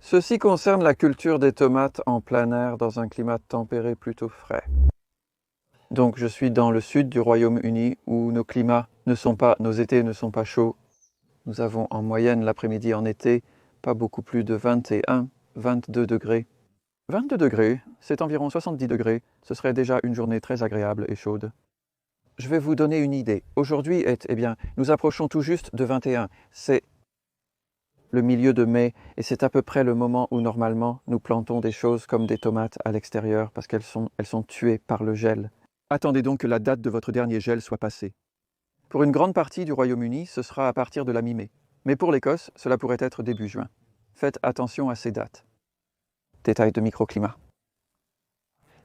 Ceci concerne la culture des tomates en plein air dans un climat tempéré plutôt frais. Donc je suis dans le sud du Royaume-Uni où nos étés ne sont pas chauds. Nous avons en moyenne l'après-midi en été pas beaucoup plus de 21, 22 degrés. 22 degrés, c'est environ 70 degrés, ce serait déjà une journée très agréable et chaude. Je vais vous donner une idée. Aujourd'hui, nous approchons tout juste de 21. C'est le milieu de mai et c'est à peu près le moment où normalement nous plantons des choses comme des tomates à l'extérieur parce qu'elles sont tuées par le gel. Attendez donc que la date de votre dernier gel soit passée. Pour une grande partie du Royaume-Uni, ce sera à partir de la mi-mai. Mais pour l'Écosse, cela pourrait être début juin. Faites attention à ces dates. Détail de microclimat.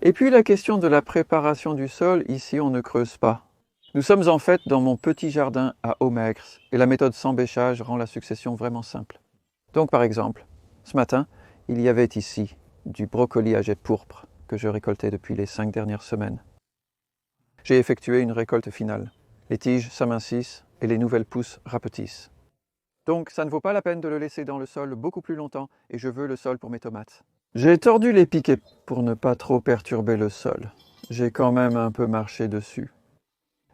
Et puis la question de la préparation du sol, ici on ne creuse pas. Nous sommes en fait dans mon petit jardin à eau maigre et la méthode sans bêchage rend la succession vraiment simple. Donc par exemple, ce matin, il y avait ici du brocoli à jet pourpre que je récoltais depuis les 5 dernières semaines. J'ai effectué une récolte finale. Les tiges s'amincissent et les nouvelles pousses rapetissent. Donc ça ne vaut pas la peine de le laisser dans le sol beaucoup plus longtemps et je veux le sol pour mes tomates. J'ai tordu les piquets pour ne pas trop perturber le sol. J'ai quand même un peu marché dessus.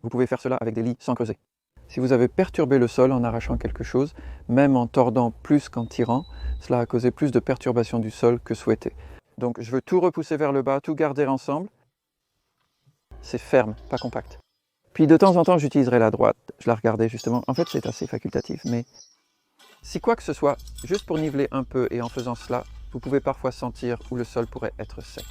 Vous pouvez faire cela avec des lits sans creuser. Si vous avez perturbé le sol en arrachant quelque chose, même en tordant plus qu'en tirant, cela a causé plus de perturbation du sol que souhaité. Donc je veux tout repousser vers le bas, tout garder ensemble. C'est ferme, pas compact. Puis de temps en temps, j'utiliserai la droite. Je la regardais justement. En fait, c'est assez facultatif, mais si quoi que ce soit, juste pour niveler un peu et en faisant cela, vous pouvez parfois sentir où le sol pourrait être sec.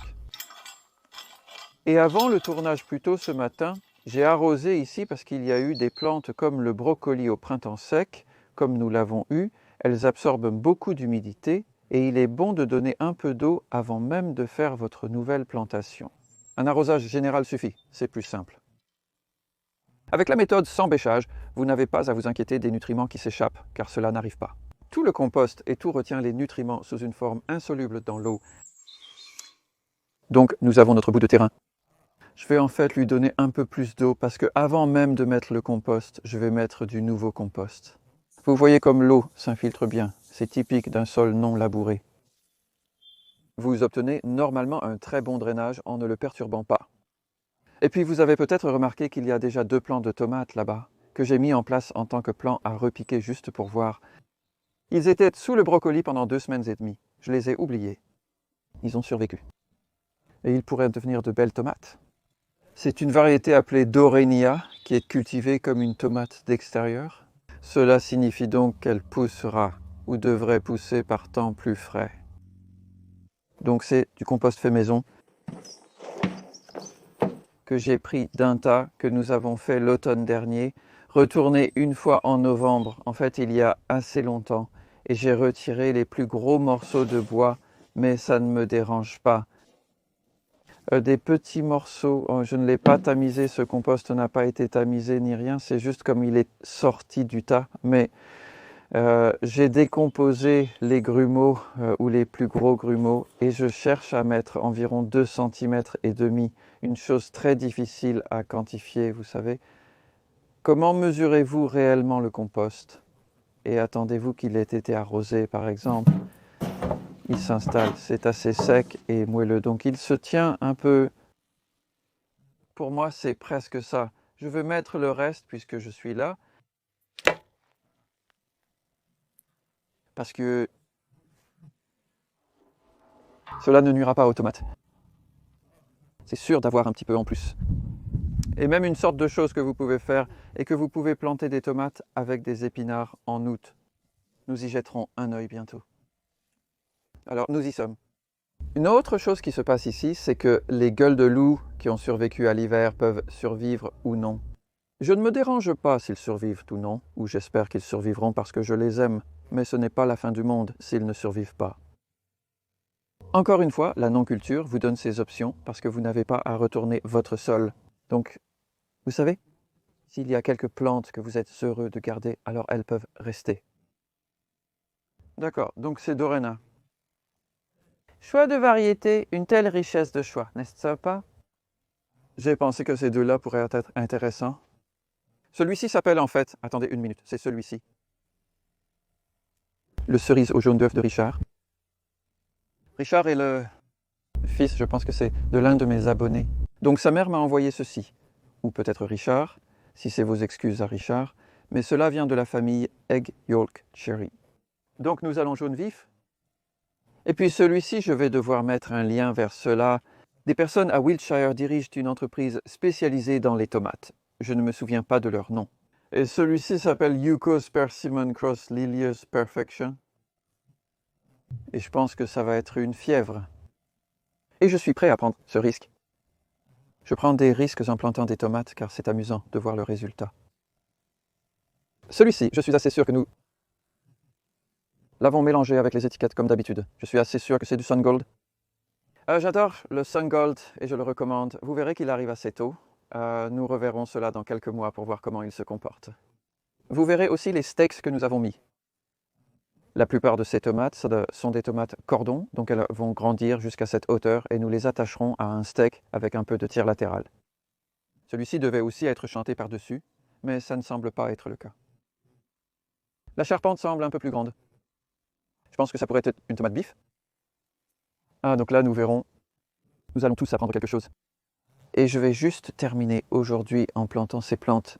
Et avant le tournage plus tôt ce matin, j'ai arrosé ici parce qu'il y a eu des plantes comme le brocoli au printemps sec, comme nous l'avons eu. Elles absorbent beaucoup d'humidité et il est bon de donner un peu d'eau avant même de faire votre nouvelle plantation. Un arrosage général suffit, c'est plus simple. Avec la méthode sans bêchage, vous n'avez pas à vous inquiéter des nutriments qui s'échappent, car cela n'arrive pas. Tout le compost et tout retient les nutriments sous une forme insoluble dans l'eau. Donc nous avons notre bout de terrain. Je vais en fait lui donner un peu plus d'eau parce que avant même de mettre le compost, je vais mettre du nouveau compost. Vous voyez comme l'eau s'infiltre bien, c'est typique d'un sol non labouré. Vous obtenez normalement un très bon drainage en ne le perturbant pas. Et puis vous avez peut-être remarqué qu'il y a déjà 2 plants de tomates là-bas, que j'ai mis en place en tant que plan à repiquer juste pour voir. Ils étaient sous le brocoli pendant 2 semaines et demie. Je les ai oubliés. Ils ont survécu. Et ils pourraient devenir de belles tomates. C'est une variété appelée Dorenia, qui est cultivée comme une tomate d'extérieur. Cela signifie donc qu'elle poussera, ou devrait pousser par temps plus frais. Donc c'est du compost fait maison, que j'ai pris d'un tas que nous avons fait l'automne dernier, retourné une fois en novembre, en fait il y a assez longtemps, et j'ai retiré les plus gros morceaux de bois, mais ça ne me dérange pas. Des petits morceaux, je ne l'ai pas tamisé, ce compost n'a pas été tamisé ni rien, c'est juste comme il est sorti du tas, mais j'ai décomposé les grumeaux ou les plus gros grumeaux et je cherche à mettre environ 2 cm et demi, une chose très difficile à quantifier, vous savez. Comment mesurez-vous réellement le compost? Et attendez-vous qu'il ait été arrosé par exemple? Il s'installe, c'est assez sec et moelleux, donc il se tient un peu. Pour moi, c'est presque ça. Je vais mettre le reste puisque je suis là. Parce que cela ne nuira pas aux tomates. C'est sûr d'avoir un petit peu en plus. Et même une sorte de chose que vous pouvez faire est que vous pouvez planter des tomates avec des épinards en août. Nous y jetterons un œil bientôt. Alors, nous y sommes. Une autre chose qui se passe ici, c'est que les gueules de loup qui ont survécu à l'hiver peuvent survivre ou non. Je ne me dérange pas s'ils survivent ou non, ou j'espère qu'ils survivront parce que je les aime, mais ce n'est pas la fin du monde s'ils ne survivent pas. Encore une fois, la non-culture vous donne ces options parce que vous n'avez pas à retourner votre sol. Donc, vous savez, s'il y a quelques plantes que vous êtes heureux de garder, alors elles peuvent rester. D'accord, donc c'est Dorena. Choix de variété, une telle richesse de choix, n'est-ce pas? J'ai pensé que ces deux-là pourraient être intéressants. Celui-ci s'appelle en fait, attendez une minute, c'est celui-ci. Le cerise au jaune d'œuf de Richard. Richard est le fils, je pense que c'est de l'un de mes abonnés. Donc sa mère m'a envoyé ceci, ou peut-être Richard, si c'est vos excuses à Richard, mais cela vient de la famille Egg Yolk Cherry. Donc nous allons jaune vif. Et puis celui-ci, je vais devoir mettre un lien vers cela. Des personnes à Wiltshire dirigent une entreprise spécialisée dans les tomates. Je ne me souviens pas de leur nom. Et celui-ci s'appelle Yukos Persimmon Cross Lilius Perfection. Et je pense que ça va être une fièvre. Et je suis prêt à prendre ce risque. Je prends des risques en plantant des tomates car c'est amusant de voir le résultat. Celui-ci, je suis assez sûr que nous l'avons mélangé avec les étiquettes comme d'habitude. Je suis assez sûr que c'est du Sun Gold. J'adore le Sun Gold et je le recommande. Vous verrez qu'il arrive assez tôt. Nous reverrons cela dans quelques mois pour voir comment il se comporte. Vous verrez aussi les steaks que nous avons mis. La plupart de ces tomates sont des tomates cordon, donc elles vont grandir jusqu'à cette hauteur et nous les attacherons à un steak avec un peu de tire latéral. Celui-ci devait aussi être chanté par-dessus, mais ça ne semble pas être le cas. La charpente semble un peu plus grande. Je pense que ça pourrait être une tomate bif. Donc là, nous verrons. Nous allons tous apprendre quelque chose. Et je vais juste terminer aujourd'hui en plantant ces plantes.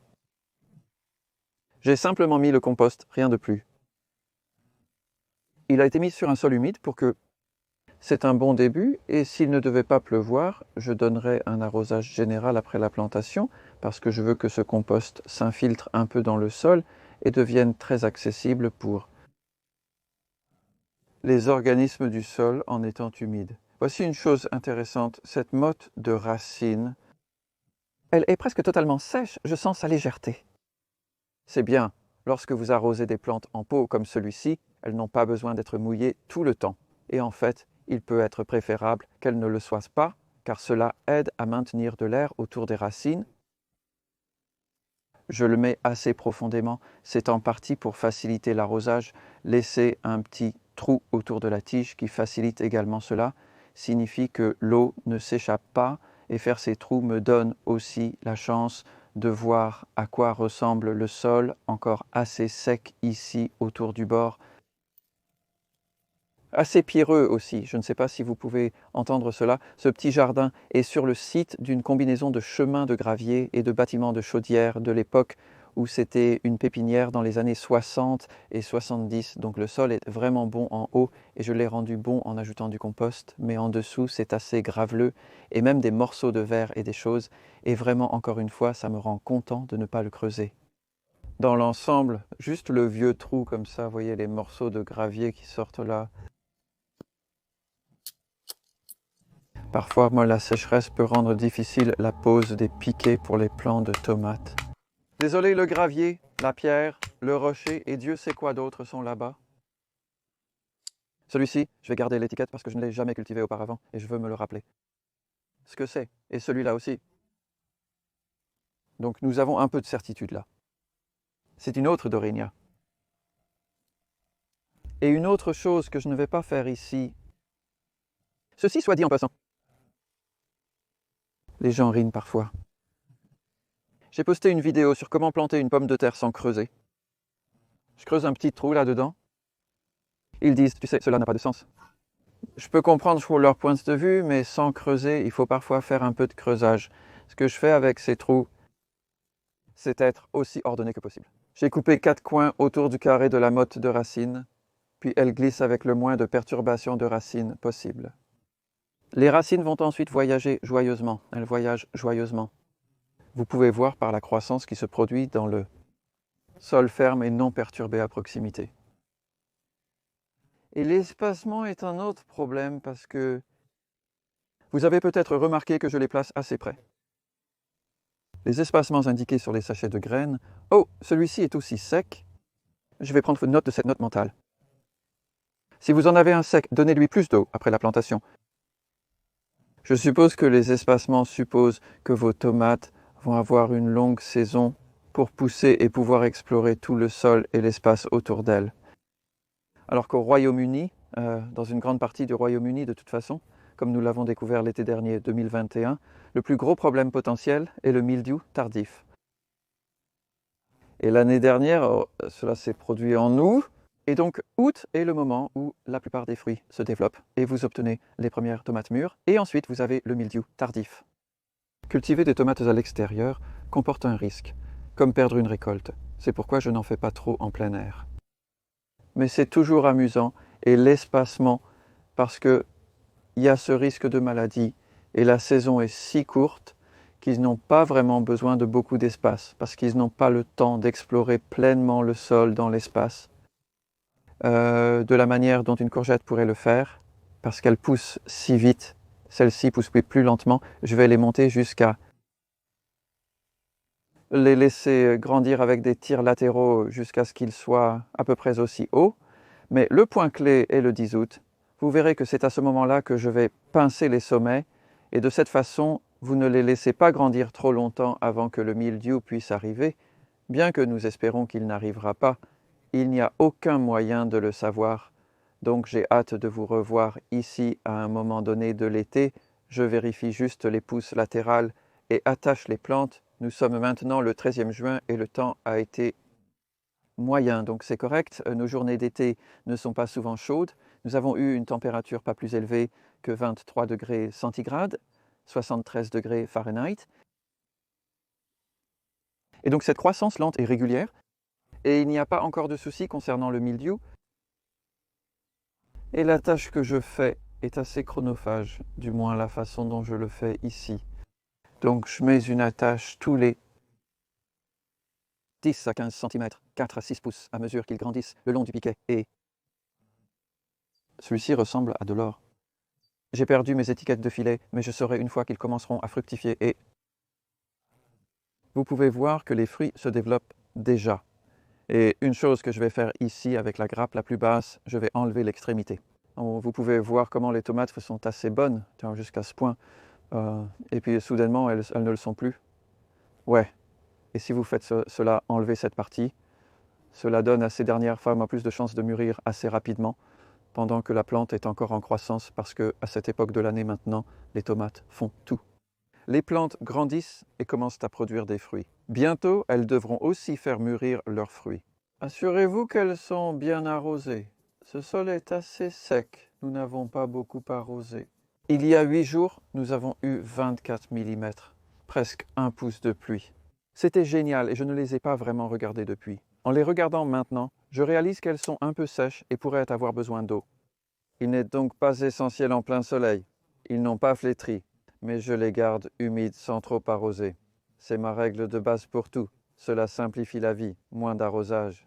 J'ai simplement mis le compost, rien de plus. Il a été mis sur un sol humide pour que c'est un bon début, et s'il ne devait pas pleuvoir, je donnerai un arrosage général après la plantation, parce que je veux que ce compost s'infiltre un peu dans le sol et devienne très accessible pour les organismes du sol en étant humide. Voici une chose intéressante, cette motte de racines, elle est presque totalement sèche, je sens sa légèreté. C'est bien, lorsque vous arrosez des plantes en pot comme celui-ci, elles n'ont pas besoin d'être mouillées tout le temps. Et en fait, il peut être préférable qu'elles ne le soient pas, car cela aide à maintenir de l'air autour des racines. Je le mets assez profondément, c'est en partie pour faciliter l'arrosage. Laisser un petit trou autour de la tige qui facilite également cela, signifie que l'eau ne s'échappe pas, et faire ces trous me donne aussi la chance de voir à quoi ressemble le sol, encore assez sec ici autour du bord. Assez pierreux aussi, je ne sais pas si vous pouvez entendre cela. Ce petit jardin est sur le site d'une combinaison de chemins de gravier et de bâtiments de chaudière de l'époque où c'était une pépinière dans les années 60 et 70. Donc le sol est vraiment bon en haut et je l'ai rendu bon en ajoutant du compost, mais en dessous c'est assez graveleux et même des morceaux de verre et des choses. Et vraiment, encore une fois, ça me rend content de ne pas le creuser. Dans l'ensemble, juste le vieux trou comme ça, vous voyez les morceaux de gravier qui sortent là. Parfois, la sécheresse peut rendre difficile la pose des piquets pour les plants de tomates. Désolé, le gravier, la pierre, le rocher et Dieu sait quoi d'autre sont là-bas. Celui-ci, je vais garder l'étiquette parce que je ne l'ai jamais cultivé auparavant et je veux me le rappeler. Ce que c'est, et celui-là aussi. Donc nous avons un peu de certitude là. C'est une autre Dorinia. Et une autre chose que je ne vais pas faire ici. Ceci soit dit en passant. Les gens rient parfois. J'ai posté une vidéo sur comment planter une pomme de terre sans creuser. Je creuse un petit trou là-dedans. Ils disent, tu sais, cela n'a pas de sens. Je peux comprendre leur point de vue, mais sans creuser, il faut parfois faire un peu de creusage. Ce que je fais avec ces trous, c'est être aussi ordonné que possible. J'ai coupé 4 coins autour du carré de la motte de racines, puis elle glisse avec le moins de perturbations de racines possible. Les racines vont ensuite voyager joyeusement. Elles voyagent joyeusement. Vous pouvez voir par la croissance qui se produit dans le sol ferme et non perturbé à proximité. Et l'espacement est un autre problème parce que vous avez peut-être remarqué que je les place assez près. Les espacements indiqués sur les sachets de graines. Oh, celui-ci est aussi sec. Je vais prendre note de cette note mentale. Si vous en avez un sec, donnez-lui plus d'eau après la plantation. Je suppose que les espacements supposent que vos tomates vont avoir une longue saison pour pousser et pouvoir explorer tout le sol et l'espace autour d'elles. Alors qu'au Royaume-Uni, dans une grande partie du Royaume-Uni de toute façon, comme nous l'avons découvert l'été dernier 2021, le plus gros problème potentiel est le mildiou tardif. Et l'année dernière, cela s'est produit en août, Et donc, août est le moment où la plupart des fruits se développent et vous obtenez les premières tomates mûres. Et ensuite, vous avez le mildiou tardif. Cultiver des tomates à l'extérieur comporte un risque, comme perdre une récolte. C'est pourquoi je n'en fais pas trop en plein air. Mais c'est toujours amusant et l'espacement, parce qu'il y a ce risque de maladie et la saison est si courte qu'ils n'ont pas vraiment besoin de beaucoup d'espace, parce qu'ils n'ont pas le temps d'explorer pleinement le sol dans l'espace. De la manière dont une courgette pourrait le faire, parce qu'elle pousse si vite, celle-ci pousse plus lentement, je vais les monter jusqu'à les laisser grandir avec des tirs latéraux jusqu'à ce qu'ils soient à peu près aussi hauts. Mais le point clé est le 10 août. Vous verrez que c'est à ce moment-là que je vais pincer les sommets et de cette façon, vous ne les laissez pas grandir trop longtemps avant que le mildiou puisse arriver, bien que nous espérons qu'il n'arrivera pas. Il n'y a aucun moyen de le savoir, donc j'ai hâte de vous revoir ici à un moment donné de l'été. Je vérifie juste les pousses latérales et attache les plantes. Nous sommes maintenant le 13e juin et le temps a été moyen, donc c'est correct. Nos journées d'été ne sont pas souvent chaudes. Nous avons eu une température pas plus élevée que 23 degrés centigrades, 73 degrés Fahrenheit. Et donc cette croissance lente et régulière. Et il n'y a pas encore de souci concernant le mildiou. Et la tâche que je fais est assez chronophage, du moins la façon dont je le fais ici. Donc je mets une attache tous les 10 à 15 cm, 4 à 6 pouces, à mesure qu'ils grandissent le long du piquet. Et celui-ci ressemble à de l'or. J'ai perdu mes étiquettes de filet, mais je saurai une fois qu'ils commenceront à fructifier. Et vous pouvez voir que les fruits se développent déjà. Et une chose que je vais faire ici avec la grappe la plus basse, je vais enlever l'extrémité. Vous pouvez voir comment les tomates sont assez bonnes, jusqu'à ce point. Et puis soudainement, elles ne le sont plus. Ouais. Et si vous faites cela, enlevez cette partie. Cela donne à ces dernières femmes plus de chances de mûrir assez rapidement, pendant que la plante est encore en croissance, parce qu'à cette époque de l'année maintenant, les tomates font tout. Les plantes grandissent et commencent à produire des fruits. Bientôt, elles devront aussi faire mûrir leurs fruits. Assurez-vous qu'elles sont bien arrosées. Ce sol est assez sec. Nous n'avons pas beaucoup arrosé. Il y a 8 jours, nous avons eu 24 mm, presque 1 pouce de pluie. C'était génial et je ne les ai pas vraiment regardées depuis. En les regardant maintenant, je réalise qu'elles sont un peu sèches et pourraient avoir besoin d'eau. Il n'est donc pas essentiel en plein soleil. Ils n'ont pas flétri, mais je les garde humides sans trop arroser. C'est ma règle de base pour tout. Cela simplifie la vie, moins d'arrosage.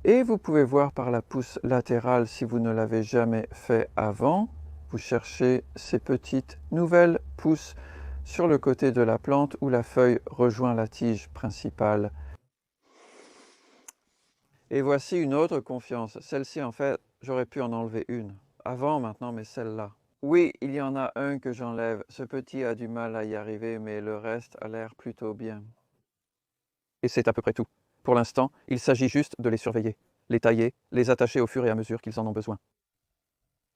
Et vous pouvez voir par la pousse latérale, si vous ne l'avez jamais fait avant, vous cherchez ces petites nouvelles pousses sur le côté de la plante où la feuille rejoint la tige principale. Et voici une autre confiance. Celle-ci, en fait, j'aurais pu en enlever une. Avant, maintenant, mais celle-là. Oui, il y en a un que j'enlève. Ce petit a du mal à y arriver, mais le reste a l'air plutôt bien. Et c'est à peu près tout. Pour l'instant, il s'agit juste de les surveiller, les tailler, les attacher au fur et à mesure qu'ils en ont besoin.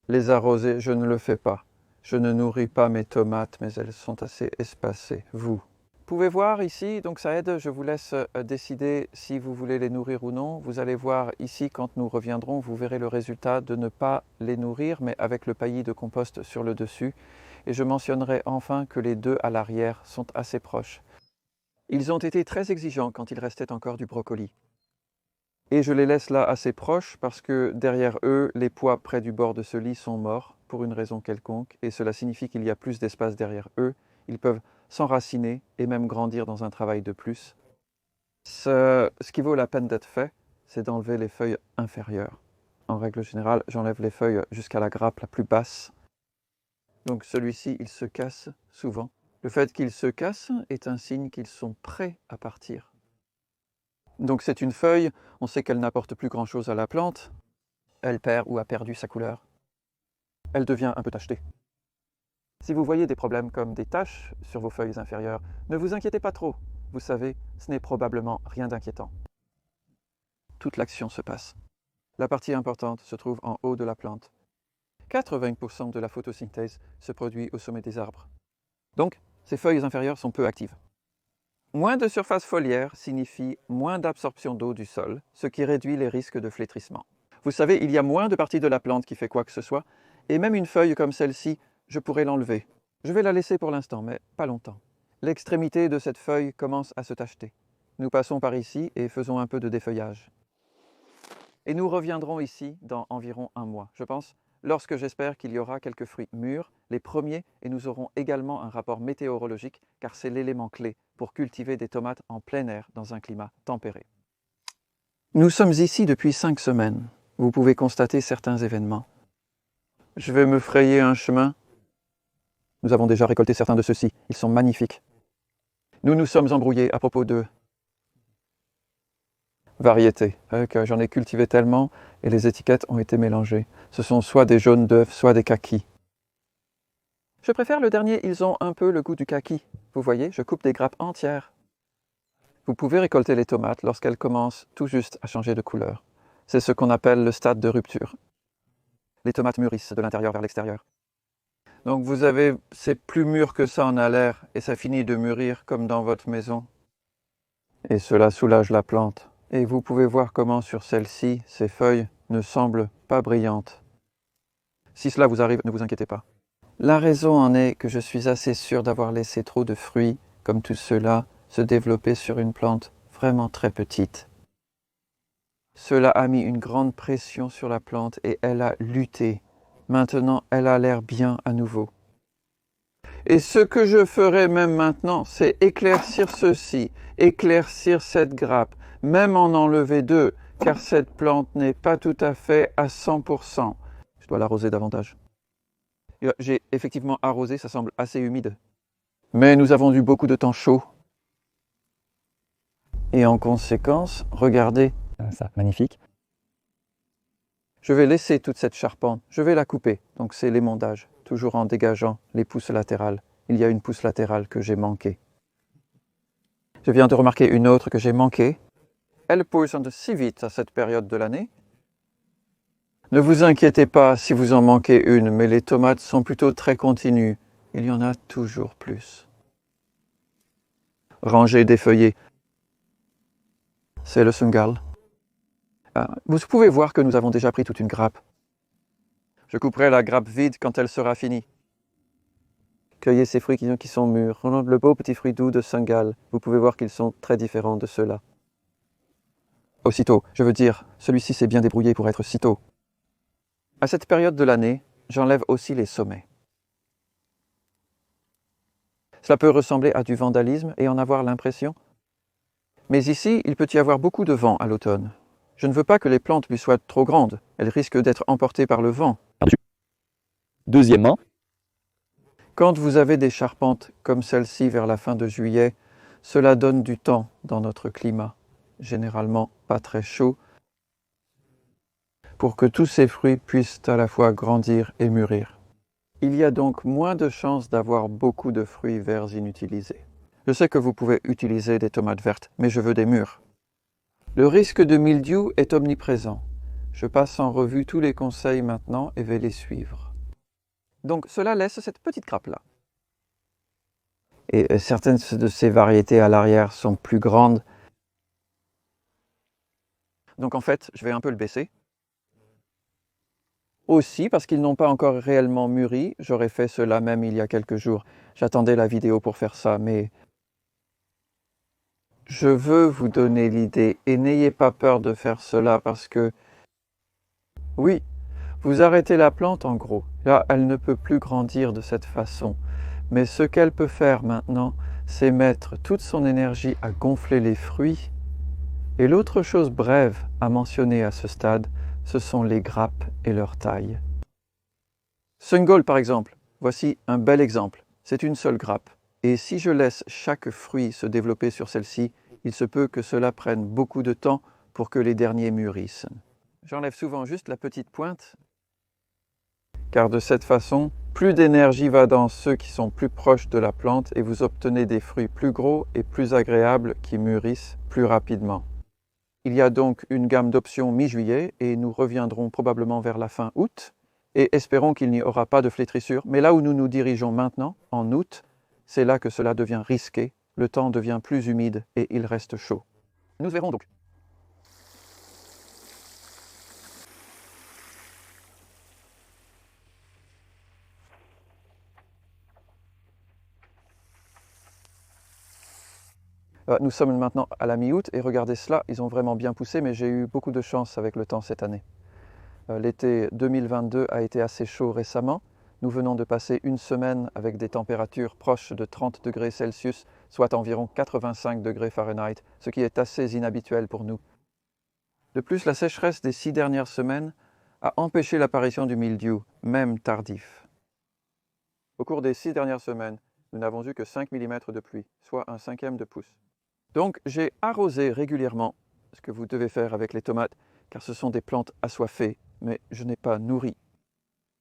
Les arroser, je ne le fais pas. Je ne nourris pas mes tomates, mais elles sont assez espacées. Vous pouvez voir ici, donc ça aide, je vous laisse décider si vous voulez les nourrir ou non. Vous allez voir ici, quand nous reviendrons, vous verrez le résultat de ne pas les nourrir, mais avec le paillis de compost sur le dessus. Et je mentionnerai enfin que les deux à l'arrière sont assez proches. Ils ont été très exigeants quand il restait encore du brocoli. Et je les laisse là assez proches parce que derrière eux, les pois près du bord de ce lit sont morts pour une raison quelconque, et cela signifie qu'il y a plus d'espace derrière eux. Ils peuvent s'enraciner et même grandir dans un travail de plus. Ce qui vaut la peine d'être fait, c'est d'enlever les feuilles inférieures. En règle générale, j'enlève les feuilles jusqu'à la grappe la plus basse. Donc celui-ci, il se casse souvent. Le fait qu'ils se cassent est un signe qu'ils sont prêts à partir. Donc c'est une feuille, on sait qu'elle n'apporte plus grand-chose à la plante. Elle perd ou a perdu sa couleur. Elle devient un peu tachetée. Si vous voyez des problèmes comme des taches sur vos feuilles inférieures, ne vous inquiétez pas trop. Vous savez, ce n'est probablement rien d'inquiétant. Toute l'action se passe. La partie importante se trouve en haut de la plante. 80% de la photosynthèse se produit au sommet des arbres. Donc, ces feuilles inférieures sont peu actives. Moins de surface foliaire signifie moins d'absorption d'eau du sol, ce qui réduit les risques de flétrissement. Vous savez, il y a moins de parties de la plante qui fait quoi que ce soit, et même une feuille comme celle-ci, je pourrais l'enlever. Je vais la laisser pour l'instant, mais pas longtemps. L'extrémité de cette feuille commence à se tacheter. Nous passons par ici et faisons un peu de défeuillage. Et nous reviendrons ici dans environ un mois, je pense, lorsque j'espère qu'il y aura quelques fruits mûrs, les premiers, et nous aurons également un rapport météorologique, car c'est l'élément clé pour cultiver des tomates en plein air dans un climat tempéré. Nous sommes ici depuis 5 semaines. Vous pouvez constater certains événements. Je vais me frayer un chemin. Nous avons déjà récolté certains de ceux-ci. Ils sont magnifiques. Nous nous sommes embrouillés à propos de variétés. J'en ai cultivé tellement et les étiquettes ont été mélangées. Ce sont soit des jaunes d'œufs, soit des kakis. Je préfère le dernier, ils ont un peu le goût du kaki. Vous voyez, je coupe des grappes entières. Vous pouvez récolter les tomates lorsqu'elles commencent tout juste à changer de couleur. C'est ce qu'on appelle le stade de rupture. Les tomates mûrissent de l'intérieur vers l'extérieur. Donc vous avez, c'est plus mûr que ça en a l'air, et ça finit de mûrir comme dans votre maison. Et cela soulage la plante. Et vous pouvez voir comment sur celle-ci, ces feuilles ne semblent pas brillantes. Si cela vous arrive, ne vous inquiétez pas. La raison en est que je suis assez sûr d'avoir laissé trop de fruits, comme tous ceux-là, se développer sur une plante vraiment très petite. Cela a mis une grande pression sur la plante et elle a lutté. Maintenant, elle a l'air bien à nouveau. Et ce que je ferai même maintenant, c'est éclaircir ceci, éclaircir cette grappe, même en enlever 2, car cette plante n'est pas tout à fait à 100%. Je dois l'arroser davantage. J'ai effectivement arrosé, ça semble assez humide. Mais nous avons eu beaucoup de temps chaud. Et en conséquence, regardez. Ça, magnifique. Je vais laisser toute cette charpente, je vais la couper. Donc c'est l'émondage, toujours en dégageant les pousses latérales. Il y a une pousse latérale que j'ai manquée. Je viens de remarquer une autre que j'ai manquée. Elle pousse si vite à cette période de l'année. Ne vous inquiétez pas si vous en manquez une, mais les tomates sont plutôt très continues. Il y en a toujours plus. Rangez des feuillets. C'est le sungal. Vous pouvez voir que nous avons déjà pris toute une grappe. Je couperai la grappe vide quand elle sera finie. Cueillez ces fruits qui sont mûrs. Le beau petit fruit doux de sungal. Vous pouvez voir qu'ils sont très différents de ceux-là. Aussitôt, je veux dire, celui-ci s'est bien débrouillé pour être sitôt. À cette période de l'année, j'enlève aussi les sommets. Cela peut ressembler à du vandalisme et en avoir l'impression. Mais ici, il peut y avoir beaucoup de vent à l'automne. Je ne veux pas que les plantes lui soient trop grandes. Elles risquent d'être emportées par le vent. Deuxièmement, quand vous avez des charpentes comme celle-ci vers la fin de juillet, cela donne du temps dans notre climat, généralement pas très chaud, pour que tous ces fruits puissent à la fois grandir et mûrir. Il y a donc moins de chances d'avoir beaucoup de fruits verts inutilisés. Je sais que vous pouvez utiliser des tomates vertes, mais je veux des mûres. Le risque de mildiou est omniprésent. Je passe en revue tous les conseils maintenant et vais les suivre. Donc cela laisse cette petite grappe-là. Et certaines de ces variétés à l'arrière sont plus grandes. Donc en fait, je vais un peu le baisser. Aussi, parce qu'ils n'ont pas encore réellement mûri, j'aurais fait cela même il y a quelques jours. J'attendais la vidéo pour faire ça, mais je veux vous donner l'idée et n'ayez pas peur de faire cela parce que, oui, vous arrêtez la plante en gros. Là, elle ne peut plus grandir de cette façon. Mais ce qu'elle peut faire maintenant, c'est mettre toute son énergie à gonfler les fruits. Et l'autre chose brève à mentionner à ce stade, ce sont les grappes et leur taille. Sungal par exemple, voici un bel exemple. C'est une seule grappe. Et si je laisse chaque fruit se développer sur celle-ci, il se peut que cela prenne beaucoup de temps pour que les derniers mûrissent. J'enlève souvent juste la petite pointe, car de cette façon, plus d'énergie va dans ceux qui sont plus proches de la plante et vous obtenez des fruits plus gros et plus agréables qui mûrissent plus rapidement. Il y a donc une gamme d'options mi-juillet et nous reviendrons probablement vers la fin août et espérons qu'il n'y aura pas de flétrissure. Mais là où nous nous dirigeons maintenant, en août, c'est là que cela devient risqué. le temps devient plus humide et il reste chaud. Nous verrons donc. Nous sommes maintenant à la mi-août et regardez cela, ils ont vraiment bien poussé, mais j'ai eu beaucoup de chance avec le temps cette année. L'été 2022 a été assez chaud récemment. Nous venons de passer une semaine avec des températures proches de 30 degrés Celsius, soit environ 85 degrés Fahrenheit, ce qui est assez inhabituel pour nous. De plus, la sécheresse des 6 dernières semaines a empêché l'apparition du mildiou, même tardif. Au cours des 6 dernières semaines, nous n'avons eu que 5 mm de pluie, soit un cinquième de pouce. Donc j'ai arrosé régulièrement, ce que vous devez faire avec les tomates, car ce sont des plantes assoiffées, mais je n'ai pas nourri.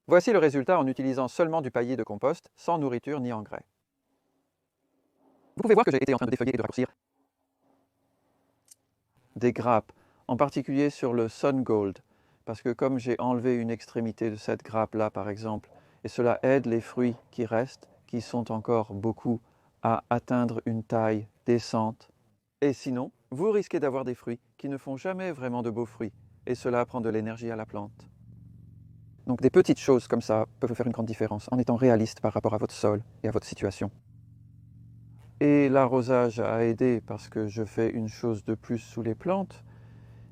Voici le résultat en utilisant seulement du paillis de compost, sans nourriture ni engrais. Vous pouvez voir que j'ai été en train de défeuiller et de raccourcir des grappes, en particulier sur le Sun Gold, parce que comme j'ai enlevé une extrémité de cette grappe-là par exemple, et cela aide les fruits qui restent, qui sont encore beaucoup, à atteindre une taille décente. Et sinon, vous risquez d'avoir des fruits qui ne font jamais vraiment de beaux fruits, et cela prend de l'énergie à la plante. Donc des petites choses comme ça peuvent faire une grande différence en étant réaliste par rapport à votre sol et à votre situation. Et l'arrosage a aidé parce que je fais une chose de plus sous les plantes,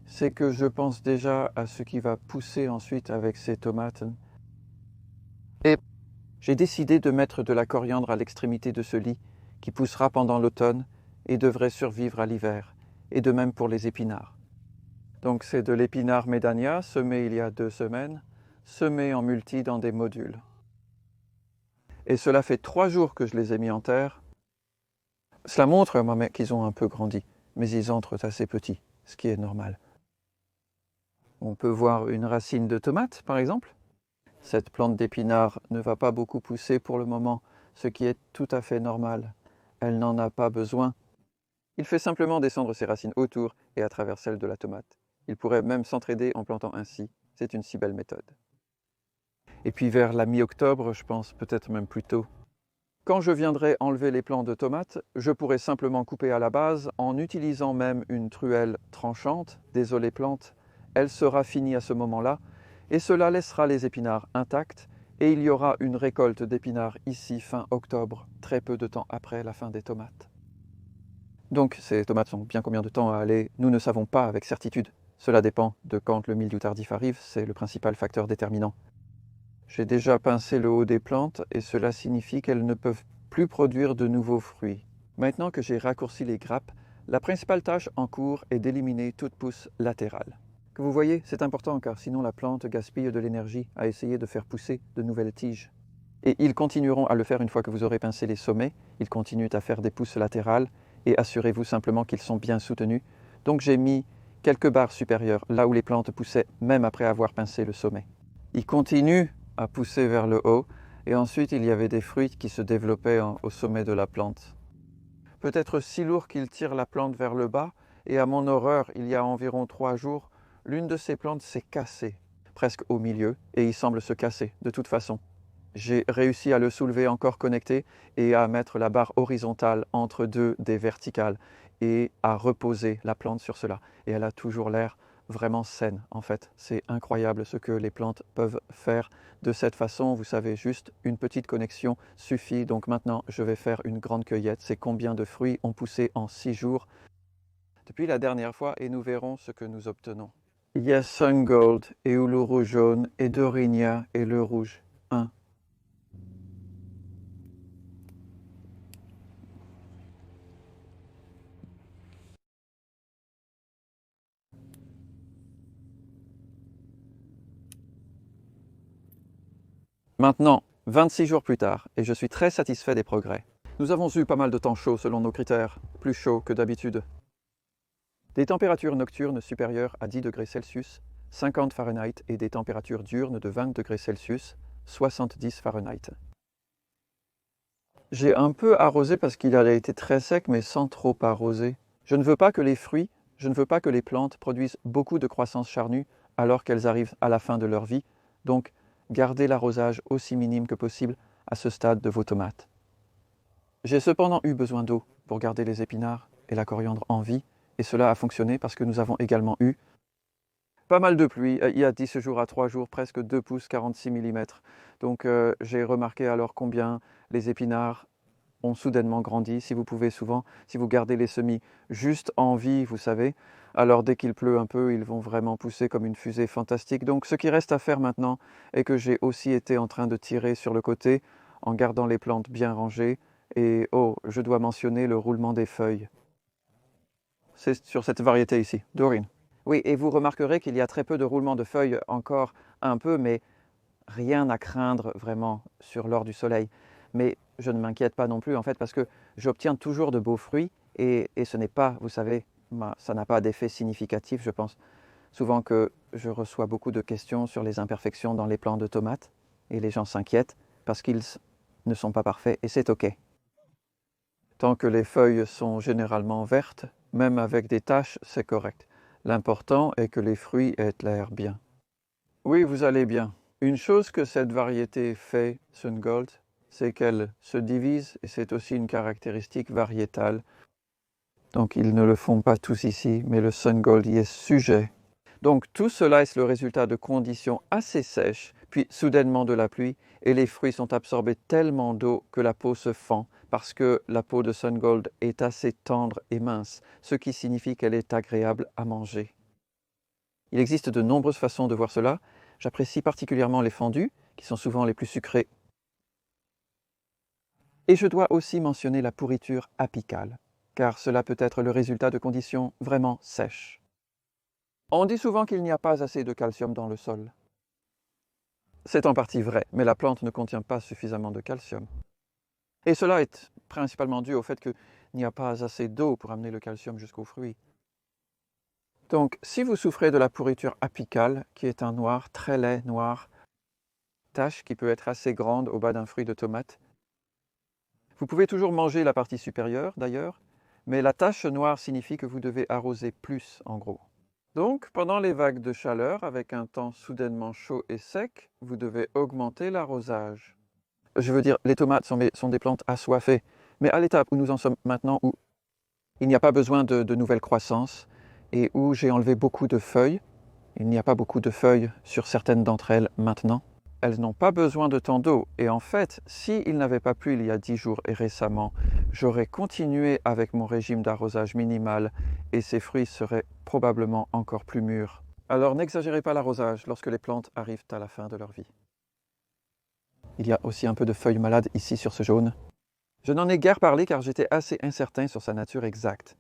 c'est que je pense déjà à ce qui va pousser ensuite avec ces tomates. Et j'ai décidé de mettre de la coriandre à l'extrémité de ce lit qui poussera pendant l'automne et devrait survivre à l'hiver, et de même pour les épinards. Donc c'est de l'épinard Médania, semé il y a 2 semaines, semé en multi dans des modules. Et cela fait 3 jours que je les ai mis en terre. Cela montre qu'ils ont un peu grandi, mais ils entrent assez petits, ce qui est normal. On peut voir une racine de tomate, par exemple. Cette plante d'épinard ne va pas beaucoup pousser pour le moment, ce qui est tout à fait normal. Elle n'en a pas besoin. Il fait simplement descendre ses racines autour et à travers celles de la tomate. Il pourrait même s'entraider en plantant ainsi. C'est une si belle méthode. Et puis vers la mi-octobre, je pense peut-être même plus tôt, quand je viendrai enlever les plants de tomates, je pourrai simplement couper à la base en utilisant même une truelle tranchante. Désolé plante, elle sera finie à ce moment-là et cela laissera les épinards intacts et il y aura une récolte d'épinards ici fin octobre, très peu de temps après la fin des tomates. Donc ces tomates ont bien combien de temps à aller? Nous ne savons pas avec certitude. Cela dépend de quand le mildiou tardif arrive, c'est le principal facteur déterminant. J'ai déjà pincé le haut des plantes et cela signifie qu'elles ne peuvent plus produire de nouveaux fruits. Maintenant que j'ai raccourci les grappes, la principale tâche en cours est d'éliminer toute pousse latérale. Que vous voyez, c'est important car sinon la plante gaspille de l'énergie à essayer de faire pousser de nouvelles tiges. Et ils continueront à le faire une fois que vous aurez pincé les sommets, ils continuent à faire des pousses latérales et assurez-vous simplement qu'ils sont bien soutenus. Donc j'ai mis quelques barres supérieures là où les plantes poussaient même après avoir pincé le sommet. Ils continuent à pousser vers le haut et ensuite il y avait des fruits qui se développaient au sommet de la plante. Peut-être si lourd qu'ils tirent la plante vers le bas et à mon horreur, il y a environ 3 jours, l'une de ces plantes s'est cassée, presque au milieu, et il semble se casser de toute façon. J'ai réussi à le soulever encore connecté et à mettre la barre horizontale entre deux des verticales et à reposer la plante sur cela. Et elle a toujours l'air vraiment saine en fait. C'est incroyable ce que les plantes peuvent faire de cette façon. Vous savez, juste une petite connexion suffit. Donc maintenant, je vais faire une grande cueillette. C'est combien de fruits ont poussé en 6 jours depuis la dernière fois et nous verrons ce que nous obtenons. Il y a Sun Gold et Uluru jaune et Dorinia et le rouge 1. Maintenant, 26 jours plus tard, et je suis très satisfait des progrès. Nous avons eu pas mal de temps chaud selon nos critères, plus chaud que d'habitude. Des températures nocturnes supérieures à 10 degrés Celsius, 50 Fahrenheit, et des températures diurnes de 20 degrés Celsius, 70 Fahrenheit. J'ai un peu arrosé parce qu'il a été très sec, mais sans trop arroser. Je ne veux pas que les fruits, je ne veux pas que les plantes produisent beaucoup de croissance charnue alors qu'elles arrivent à la fin de leur vie, donc gardez l'arrosage aussi minime que possible à ce stade de vos tomates. J'ai cependant eu besoin d'eau, pour garder les épinards et la coriandre en vie. Et cela a fonctionné parce que nous avons également eu pas mal de pluie. Il y a 10 jours à 3 jours, presque 2 pouces, 46 mm. Donc j'ai remarqué alors combien les épinards ont soudainement grandi. Si vous pouvez souvent, si vous gardez les semis juste en vie, vous savez, alors dès qu'il pleut un peu, ils vont vraiment pousser comme une fusée fantastique. Donc ce qui reste à faire maintenant est que j'ai aussi été en train de tirer sur le côté en gardant les plantes bien rangées. Et oh, je dois mentionner le roulement des feuilles. C'est sur cette variété ici, Dorine. Oui, et vous remarquerez qu'il y a très peu de roulement de feuilles encore un peu, mais rien à craindre vraiment sur l'or du soleil. Mais je ne m'inquiète pas non plus en fait parce que j'obtiens toujours de beaux fruits et ce n'est pas, vous savez, ça n'a pas d'effet significatif. Je pense souvent que je reçois beaucoup de questions sur les imperfections dans les plants de tomates et les gens s'inquiètent parce qu'ils ne sont pas parfaits et c'est OK. Tant que les feuilles sont généralement vertes, même avec des taches, c'est correct. L'important est que les fruits aient l'air bien. Oui, vous allez bien. Une chose que cette variété fait, Sun Gold, c'est qu'elle se divise et c'est aussi une caractéristique variétale. Donc ils ne le font pas tous ici, mais le Sun Gold y est sujet. Donc tout cela est le résultat de conditions assez sèches, puis soudainement de la pluie, et les fruits sont absorbés tellement d'eau que la peau se fend, parce que la peau de Sun Gold est assez tendre et mince, ce qui signifie qu'elle est agréable à manger. Il existe de nombreuses façons de voir cela. J'apprécie particulièrement les fendus, qui sont souvent les plus sucrés. Et je dois aussi mentionner la pourriture apicale, car cela peut être le résultat de conditions vraiment sèches. On dit souvent qu'il n'y a pas assez de calcium dans le sol. C'est en partie vrai, mais la plante ne contient pas suffisamment de calcium. Et cela est principalement dû au fait qu'il n'y a pas assez d'eau pour amener le calcium jusqu'aux fruits. Donc, si vous souffrez de la pourriture apicale, qui est un noir très laid noir, tache qui peut être assez grande au bas d'un fruit de tomate, vous pouvez toujours manger la partie supérieure d'ailleurs, mais la tache noire signifie que vous devez arroser plus en gros. Donc, pendant les vagues de chaleur, avec un temps soudainement chaud et sec, vous devez augmenter l'arrosage. Je veux dire, les tomates sont des plantes assoiffées, mais à l'étape où nous en sommes maintenant, où il n'y a pas besoin de nouvelles croissances, et où j'ai enlevé beaucoup de feuilles, il n'y a pas beaucoup de feuilles sur certaines d'entre elles maintenant, elles n'ont pas besoin de tant d'eau. Et en fait, s'il n'avait pas plu il y a 10 jours et récemment, j'aurais continué avec mon régime d'arrosage minimal et ces fruits seraient probablement encore plus mûrs. Alors n'exagérez pas l'arrosage lorsque les plantes arrivent à la fin de leur vie. Il y a aussi un peu de feuilles malades ici sur ce jaune. Je n'en ai guère parlé car j'étais assez incertain sur sa nature exacte.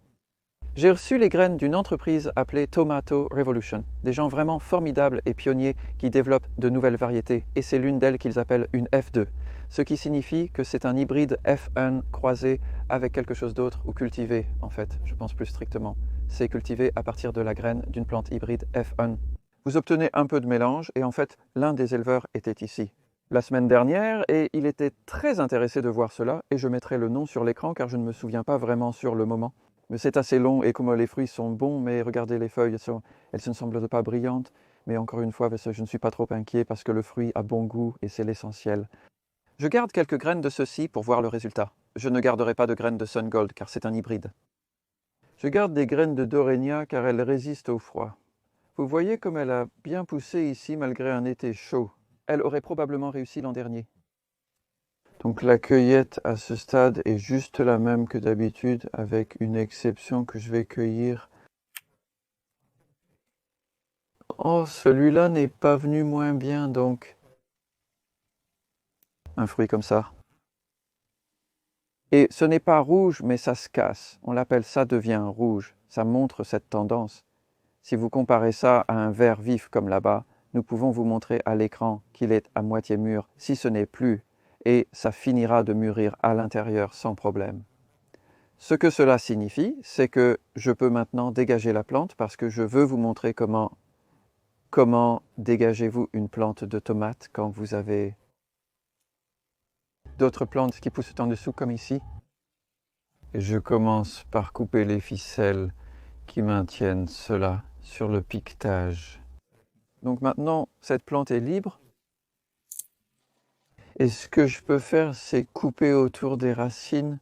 J'ai reçu les graines d'une entreprise appelée Tomato Revolution, des gens vraiment formidables et pionniers qui développent de nouvelles variétés, et c'est l'une d'elles qu'ils appellent une F2, ce qui signifie que c'est un hybride F1 croisé avec quelque chose d'autre, ou cultivé en fait, je pense plus strictement. C'est cultivé à partir de la graine d'une plante hybride F1. Vous obtenez un peu de mélange, et en fait, l'un des éleveurs était ici la semaine dernière, et il était très intéressé de voir cela, et je mettrai le nom sur l'écran car je ne me souviens pas vraiment sur le moment. Mais c'est assez long et comme les fruits sont bons, mais regardez les feuilles, elles ne semblent pas brillantes. Mais encore une fois, je ne suis pas trop inquiet parce que le fruit a bon goût et c'est l'essentiel. Je garde quelques graines de ceci pour voir le résultat. Je ne garderai pas de graines de Sun Gold car c'est un hybride. Je garde des graines de Dorenia car elles résistent au froid. Vous voyez comme elle a bien poussé ici malgré un été chaud. Elle aurait probablement réussi l'an dernier. Donc la cueillette à ce stade est juste la même que d'habitude, avec une exception que je vais cueillir. Oh, celui-là n'est pas venu moins bien donc. Un fruit comme ça. Et ce n'est pas rouge, mais ça se casse. On l'appelle ça devient rouge. Ça montre cette tendance. Si vous comparez ça à un vert vif comme là-bas, nous pouvons vous montrer à l'écran qu'il est à moitié mûr, si ce n'est plus, et ça finira de mûrir à l'intérieur sans problème. Ce que cela signifie, c'est que je peux maintenant dégager la plante parce que je veux vous montrer comment dégagez-vous une plante de tomate quand vous avez d'autres plantes qui poussent en dessous comme ici. Et je commence par couper les ficelles qui maintiennent cela sur le piquetage. Donc maintenant, cette plante est libre. Et ce que je peux faire, c'est couper autour des racines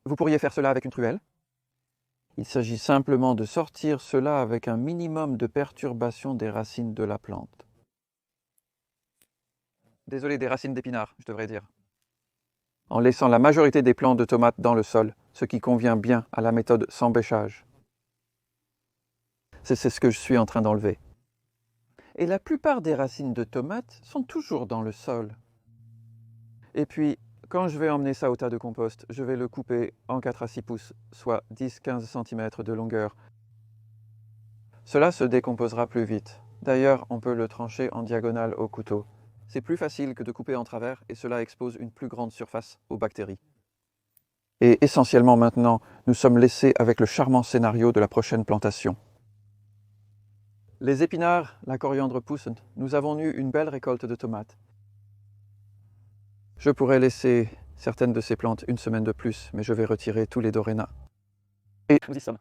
Vous pourriez faire cela avec une truelle. Il s'agit simplement de sortir cela avec un minimum de perturbation des racines de la plante. Désolé, des racines d'épinards, je devrais dire. En laissant la majorité des plants de tomates dans le sol, ce qui convient bien à la méthode sans bêchage. C'est ce que je suis en train d'enlever. Et la plupart des racines de tomates sont toujours dans le sol. Et puis, quand je vais emmener ça au tas de compost, je vais le couper en 4 à 6 pouces, soit 10-15 cm de longueur. Cela se décomposera plus vite. D'ailleurs, on peut le trancher en diagonale au couteau. C'est plus facile que de couper en travers et cela expose une plus grande surface aux bactéries. Et essentiellement maintenant, nous sommes laissés avec le charmant scénario de la prochaine plantation. Les épinards, la coriandre poussent, nous avons eu une belle récolte de tomates. Je pourrais laisser certaines de ces plantes une semaine de plus, mais je vais retirer tous les dorénats. Et Nous y sommes.